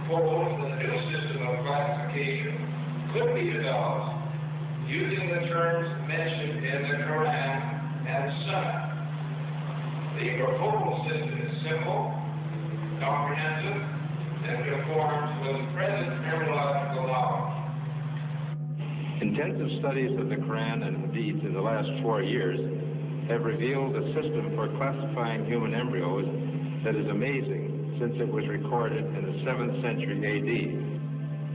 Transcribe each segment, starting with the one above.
proposed a new system of classification could be developed using the terms mentioned in the Quran and Sunnah. The proposed system is simple, comprehensive, and conforms with present neurological knowledge. Intensive studies of the Quran and Hadith in the last 4 years have revealed a system for classifying human embryos that is amazing since it was recorded in the 7th century AD.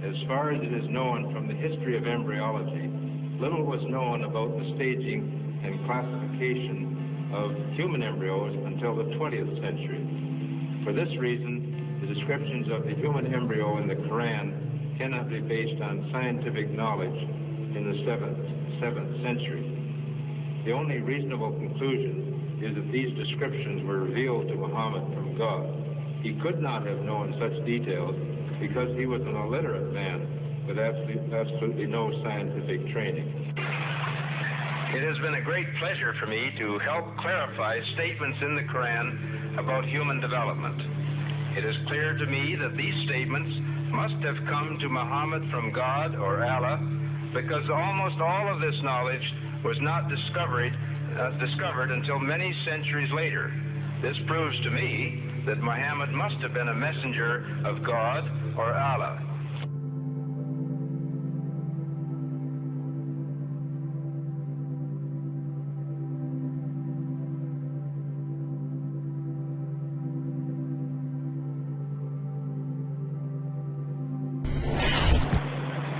As far as it is known from the history of embryology, little was known about the staging and classification of human embryos until the 20th century. For this reason, the descriptions of the human embryo in the Quran cannot be based on scientific knowledge in the 7th century. The only reasonable conclusion is that these descriptions were revealed to Muhammad from God. He could not have known such details because he was an illiterate man with absolutely no scientific training. It has been a great pleasure for me to help clarify statements in the Quran about human development. It is clear to me that these statements must have come to Muhammad from God or Allah, because almost all of this knowledge was not discovered until many centuries later. This proves to me that Muhammad must have been a messenger of God or Allah.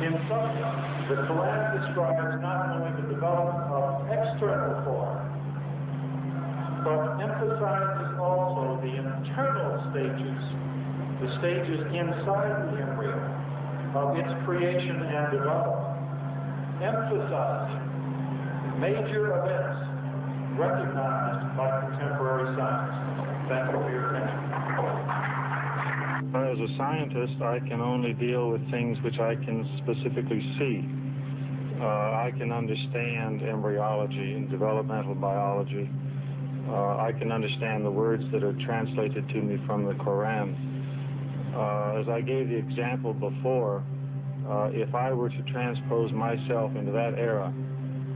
In substance, the Quran describes not only the development of external form, but emphasizes also the internal stages, the stages inside the embryo of its creation and development, emphasizing major events recognized by contemporary science. Thank you for your attention. As a scientist, I can only deal with things which I can specifically see. I can understand embryology and developmental biology. I can understand the words that are translated to me from the Quran. As I gave the example before, if I were to transpose myself into that era,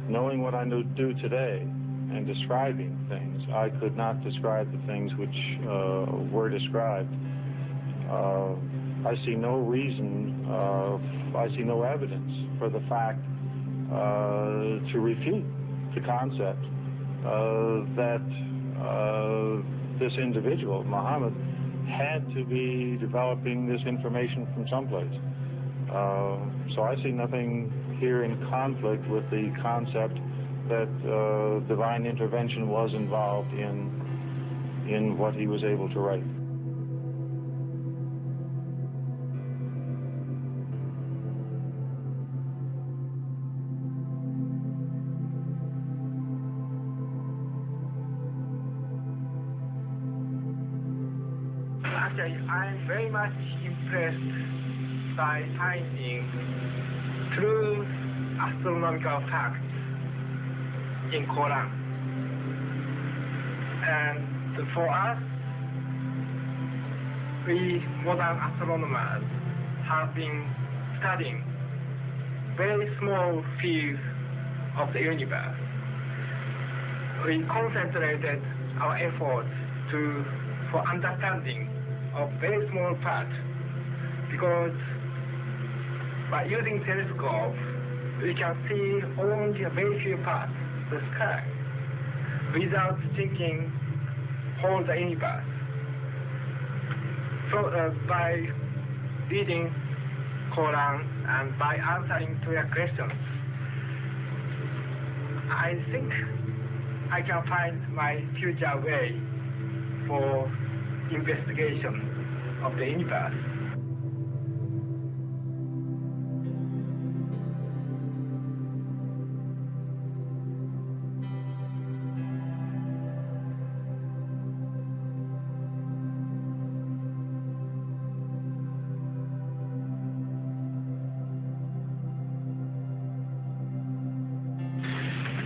knowing what I do today and describing things, I could not describe the things which were described. I see no reason, I see no evidence for the fact to refute the concept that this individual, Muhammad, had to be developing this information from someplace. So I see nothing here in conflict with the concept that divine intervention was involved in what he was able to write. I'm very much impressed by finding true astronomical facts in Quran. And for us, we modern astronomers have been studying very small fields of the universe. We concentrated our efforts for understanding of very small part, because by using telescope we can see only a very few parts of the sky without thinking whole the universe. So by reading Quran and by answering to your questions, I think I can find my future way for investigation of the universe.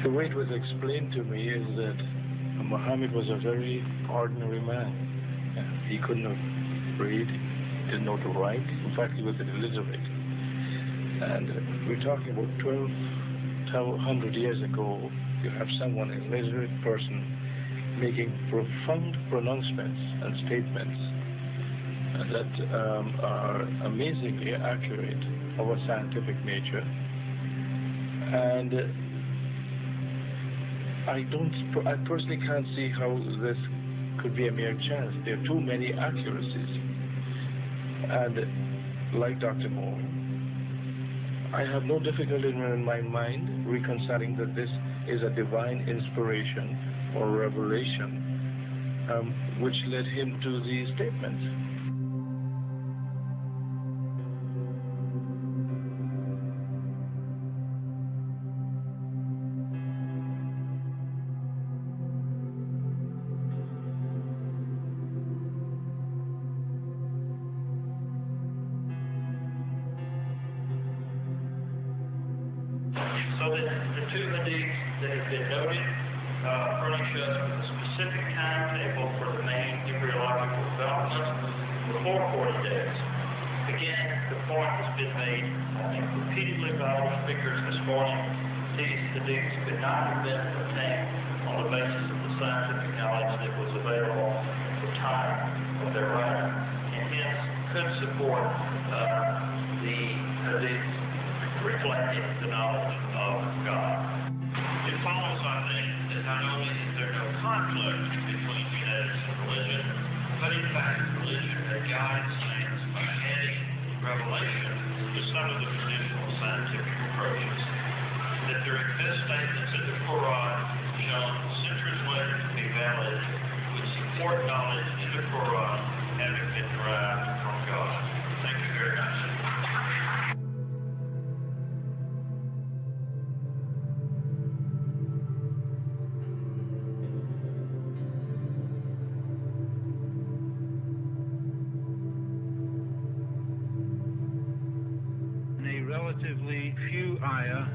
The way it was explained to me is that Muhammad was a very ordinary man. He couldn't have read, didn't know to write. In fact, he was illiterate. And we're talking about 1,200 years ago. You have someone, an illiterate person, making profound pronouncements and statements that are amazingly accurate of a scientific nature. And I personally can't see how this could be a mere chance. There are too many accuracies. And like Dr. Moore, I have no difficulty in my mind reconciling that this is a divine inspiration or revelation which led him to these statements. So the two hadiths that have been noted furnish us with a specific timetable for the main embryological development before 40 days. Again, the point has been made, I think, repeatedly by all speakers this morning. These hadiths could not have been obtained on the basis of the scientific knowledge that was available at the time of their writing, and hence could support the hadiths reflecting the knowledge of God. It follows, I think, that not only is there no conflict between genetics and religion, but in fact religion had guided science by adding revelation to some of the traditional scientific approaches. That there exist statements in the Quran shown centuries later to be valid, which support knowledge in the Quran having been derived from God. Thank you very much. Relatively few ayah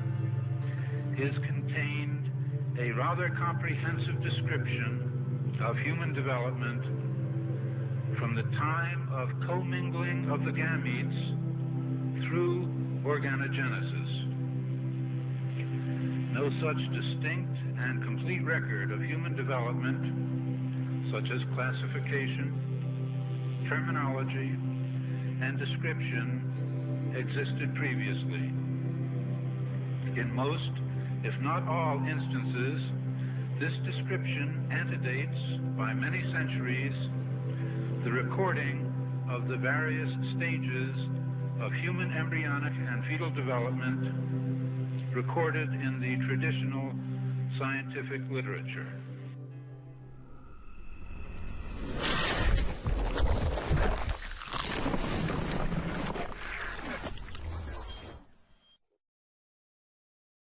is contained a rather comprehensive description of human development from the time of commingling of the gametes through organogenesis. No such distinct and complete record of human development, such as classification, terminology, and description, existed previously. In most, if not all instances, this description antedates by many centuries the recording of the various stages of human embryonic and fetal development recorded in the traditional scientific literature.